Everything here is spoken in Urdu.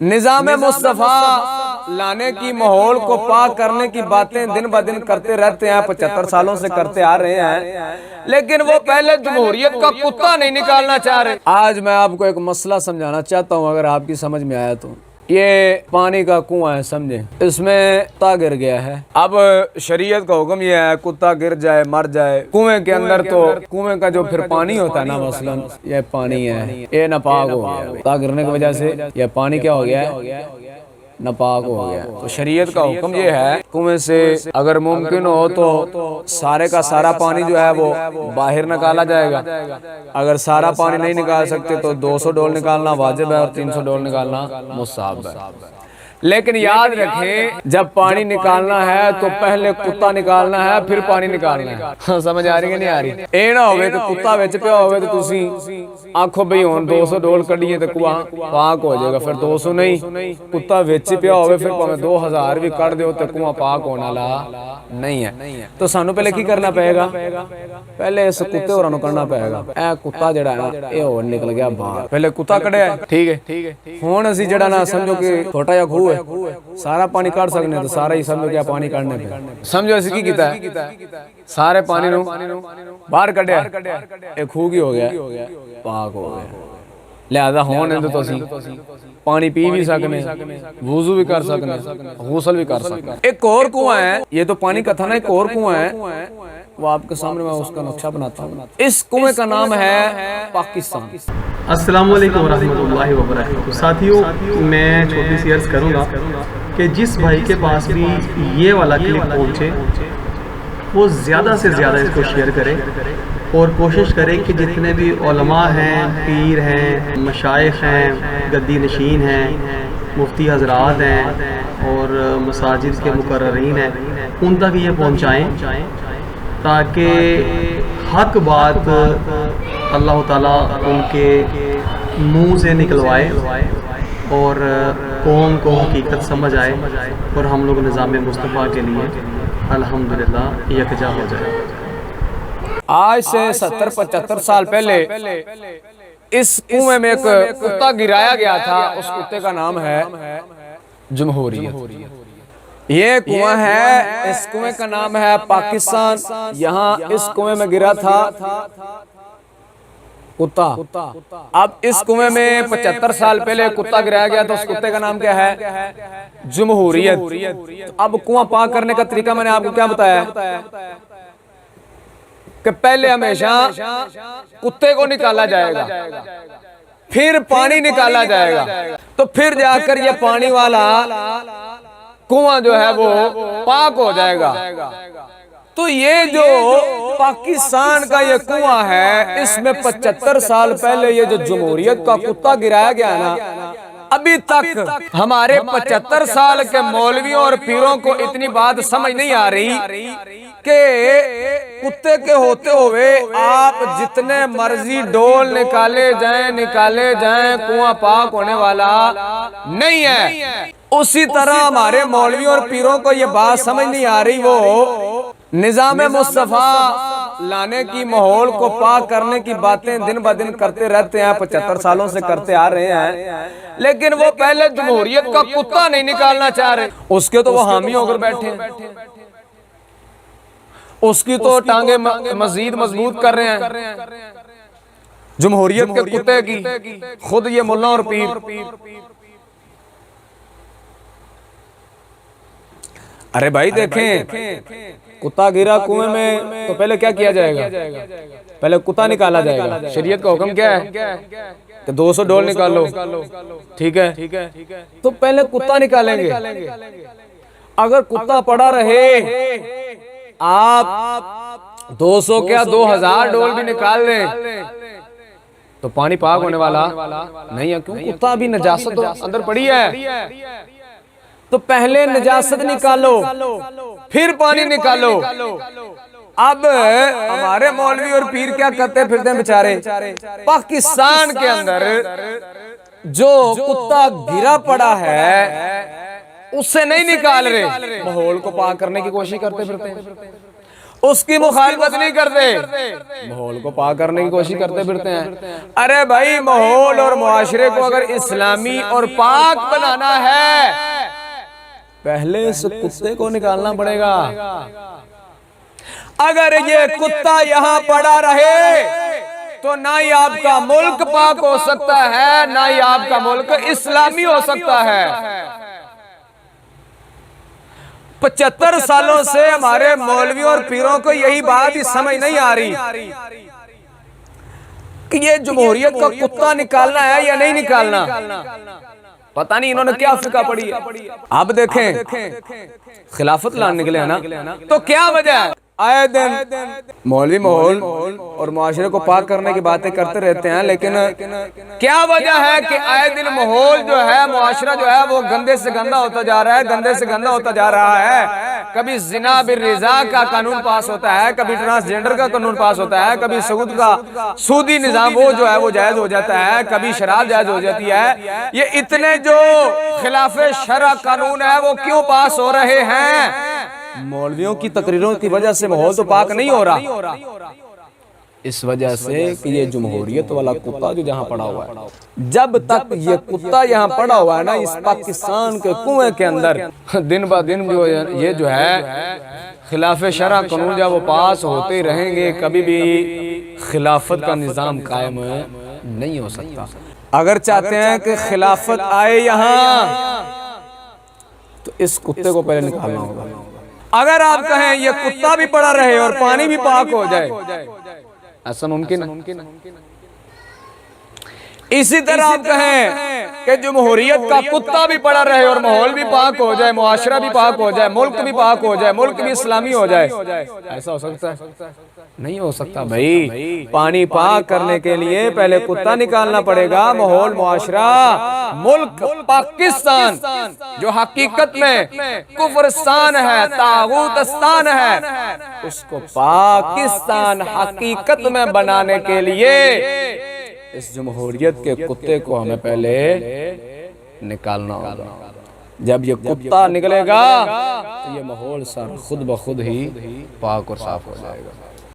نظام مصطفیٰ لانے کی، ماحول کو پاک کرنے کی باتیں دن بدن کرتے رہتے ہیں، 75 سالوں سے کرتے آ رہے ہیں، لیکن وہ پہلے جمہوریت کا کتا نہیں نکالنا چاہ رہے۔ آج میں آپ کو ایک مسئلہ سمجھانا چاہتا ہوں، اگر آپ کی سمجھ میں آیا تو۔ یہ پانی کا کنواں ہے، سمجھیں، اس میں کتا گر گیا ہے۔ اب شریعت کا حکم یہ ہے کتا گر جائے مر جائے کنویں کے اندر تو کنویں کا جو پھر پانی ہوتا ہے نا، مثلا یہ پانی ہے، یہ ناپاک ہو گیا، کتا گرنے کی وجہ سے یہ پانی کیا ہو گیا ہے؟ ناپاک ہو گیا۔ تو شریعت کا حکم یہ ہے کنویں سے اگر ممکن ہو تو سارے کا سارا پانی جو ہے وہ باہر نکالا جائے گا۔ اگر سارا پانی نہیں نکال سکتے تو 200 ڈول نکالنا واجب ہے اور 300 ڈول نکالنا مستحب ہے۔ لیکن یاد رکھیں، جب پانی نکالنا ہے تو پہلے کتا نکالنا ہے پھر پانی نکالنا ہے۔ سمجھ آ رہی ہے نہیں آ رہی؟ اے نہ ہوئے کہ کتا وچ پیا ہوئے تو تسی آنکھو بھئی ہون 200 ڈول کڈیے تو کنواں پاک ہو جائے گا، پھر 200 نہیں، کتا وچ پیا ہوئے پھر پاویں 2000 بھی کر دیو تو کنواں پاک ہونے والا نہیں ہے۔ تو سانو پہلے کی کرنا پڑے گا؟ پہلے اس کتے ہوراں نوں کرنا پڑے گا۔ اے کتا جڑا ہے نا اے ہور نکل گیا باہر، پہلے کتا کڈیا ہے، ٹھیک ہے۔ ہن اسی جڑا نا سمجھو کہ چھوٹا جا کھو سارا پانی کر سکنے تو سارا ہی سمجھو کیا پانی کھڑنے پہ سمجھو اسی کی کیتا ہے، سارے پانی نو باہر کڈیا، ایک کھو کی ہو گیا پاک ہو گیا۔ لہذا ہون اندر تو اسی پانی پی بھی سکنے، وضو بھی کر سکنے، غسل بھی کر سکنے۔ ایک اور کنواں ہے، یہ تو پانی کا تھا نا، ایک اور کنواں ہے، وہ آپ کے سامنے میں اس کا نقشہ بناتا ہوں۔ اس کنویں کا نام ہے پاکستان۔ السلام علیکم ورحمۃ اللہ وبرکاتہ۔ ساتھیوں، میں چھوٹی سی عرض کروں گا کہ جس بھائی کے پاس بھی یہ والا کلپ پہنچے وہ زیادہ سے زیادہ اس کو شیئر کرے اور کوشش کرے کہ جتنے بھی علماء ہیں، پیر ہیں، مشائخ ہیں، گدی نشین ہیں، مفتی حضرات ہیں اور مساجد کے مقررین ہیں، ان تک یہ پہنچائیں تاکہ حق بات اللہ تعالیٰ ان کے منہ سے نکلوائے اور قوم کو حقیقت سمجھ آئے اور ہم لوگ نظام مصطفیٰ کے لیے الحمدللہ یکجا ہو جائے۔ آج سے 70-75 سال پہلے اس کنویں میں ایک کتا گرایا گیا تھا، اس کتے کا نام ہے جمہوریت۔ یہ کنواں ہے، اس کنویں کا نام ہے پاکستان۔ یہاں اس کنویں میں گرا تھا کتا۔ اب اس کنویں میں 75 سال پہلے کتا گرایا گیا تو اس کتے کا نام کیا ہے؟ جمہوریت۔ اب کنواں پاک کرنے کا طریقہ میں نے آپ کو کیا بتایا کہ پہلے ہمیشہ کتے کو نکالا جائے گا، پھر پانی نکالا جائے گا، تو پھر جا کر یہ پانی والا کنواں جو ہے وہ پاک ہو جائے گا۔ تو یہ جو پاکستان کا یہ کنواں ہے، اس میں 75 سال پہلے یہ جو جمہوریت کا کتا گرایا گیا نا، ابھی تک ہمارے 75 سال کے مولویوں اور پیروں کو اتنی بات سمجھ نہیں آ رہی کہ کتے کے ہوتے ہوئے آپ جتنے مرضی ڈول نکالے جائیں کنواں پاک ہونے والا نہیں ہے۔ اسی طرح ہمارے مولویوں اور پیروں کو یہ بات سمجھ نہیں آ رہی، وہ نظام مصطفیٰ لانے کی، ماحول کو پاک کرنے کی باتیں دن بدن کرتے رہتے ہیں، 75 سالوں سے کرتے آ رہے ہیں، لیکن وہ پہلے جمہوریت کا کتا نہیں نکالنا چاہ رہے۔ اس کے تو وہ حامی ہو کر بیٹھے ہیں، اس کی تو ٹانگیں مزید مضبوط کر رہے ہیں جمہوریت کے کتے کی، خود یہ ملا اور پیر۔ ارے بھائی دیکھیں، کتا گرا کنویں میں تو پہلے کیا کیا جائے گا؟ پہلے کتا نکالا جائے گا۔ شریعت کا حکم کیا ہے کہ 200 ڈول نکالو، ٹھیک ہے، تو پہلے کتا نکالیں گے۔ اگر کتا پڑا رہے، آپ 200 کیا 2000 ڈول بھی نکال لیں تو پانی پاک ہونے والا نہیں ہے، کیوں؟ کتا بھی نجاست اندر پڑی ہے۔ تو پہلے نجاست نکالو پھر پانی نکالو۔ اب ہمارے مولوی اور پیر کیا کرتے پھرتے ہیں بیچارے؟ پاکستان کے اندر جو کتا گرا پڑا ہے اسے نہیں نکال رہے، ماحول کو پاک کرنے کی کوشش کرتے پھرتے ہیں۔ اس کی مخالفت نہیں کرتے، ماحول کو پاک کرنے کی کوشش کرتے پھرتے ہیں۔ ارے بھائی ماحول اور معاشرے کو اگر اسلامی اور پاک بنانا ہے پہلے اس کتے کو نکالنا پڑے گا۔ اگر یہ کتا یہاں پڑا رہے تو نہ ہی آپ کا ملک پاک ہو سکتا ہے، نہ ہی آپ کا ملک اسلامی ہو سکتا ہے۔ 75 سالوں سے ہمارے مولویوں اور پیروں کو یہی بات ہی سمجھ نہیں آ رہی کہ یہ جمہوریت کا کتا نکالنا ہے یا نہیں نکالنا۔ پتہ نہیں انہوں نے کیا فقہ پڑھی ہے۔ اب دیکھیں خلافت لانے کے لیے نا تو کیا وجہ ہے؟ آئے دن مولوی ماحول اور معاشرے کو پاک کرنے کی باتیں کرتے رہتے ہیں، لیکن کیا وجہ ہے کہ آئے دن ماحول جو ہے، معاشرہ جو ہے وہ گندے سے گندہ ہوتا جا رہا ہے، گندے سے گندہ ہوتا جا رہا ہے۔ کبھی زنا بالرضا کا قانون پاس ہوتا ہے، کبھی ٹرانسجنڈر کا قانون پاس ہوتا ہے، کبھی سود کا سودی نظام وہ جو ہے وہ جائز ہو جاتا ہے، کبھی شراب جائز ہو جاتی ہے۔ یہ اتنے جو خلاف شرع قانون ہے وہ کیوں پاس ہو رہے ہیں؟ مولویوں کی تقریروں کی وجہ سے ماحول تو پاک نہیں ہو رہا، اس وجہ سے کہ یہ جمہوریت والا کتا جو جہاں پڑا ہوا ہے، جب تک یہ کتا یہاں پڑا ہوا ہے نا اس پاکستان کے کنویں کے اندر، دن با دن جو یہ جو ہے خلاف شرع قانون جب وہ پاس ہوتے ہی رہیں گے، کبھی بھی خلافت کا نظام قائم نہیں ہو سکتا۔ اگر چاہتے ہیں کہ خلافت آئے یہاں تو اس کتے کو پہلے نکالنا ہوگا۔ اگر آپ کہیں یہ کتا بھی پڑا رہے اور پانی بھی پاک ہو جائے، ایسا ممکن ہے؟ اسی طرح آپ کہیں کہ جمہوریت کا کتا بھی پڑا رہے اور ماحول بھی پاک ہو جائے، معاشرہ بھی پاک ہو جائے، ملک بھی پاک ہو جائے، ملک بھی اسلامی ہو جائے، ایسا ہو سکتا ہے؟ نہیں ہو سکتا بھائی۔ پانی پاک کرنے کے لیے پہلے کتا نکالنا پڑے گا۔ ماحول، معاشرہ، ملک پاکستان جو حقیقت میں کفرستان ہے، طاغوتستان ہے، اس کو پاکستان حقیقت میں بنانے کے لیے اس جمہوریت کے کتے کو ہمیں پہلے نکالنا ہوگا۔ جب یہ کتا نکلے گا تو یہ ماحول سارا خود بخود ہی پاک اور صاف ہو جائے گا۔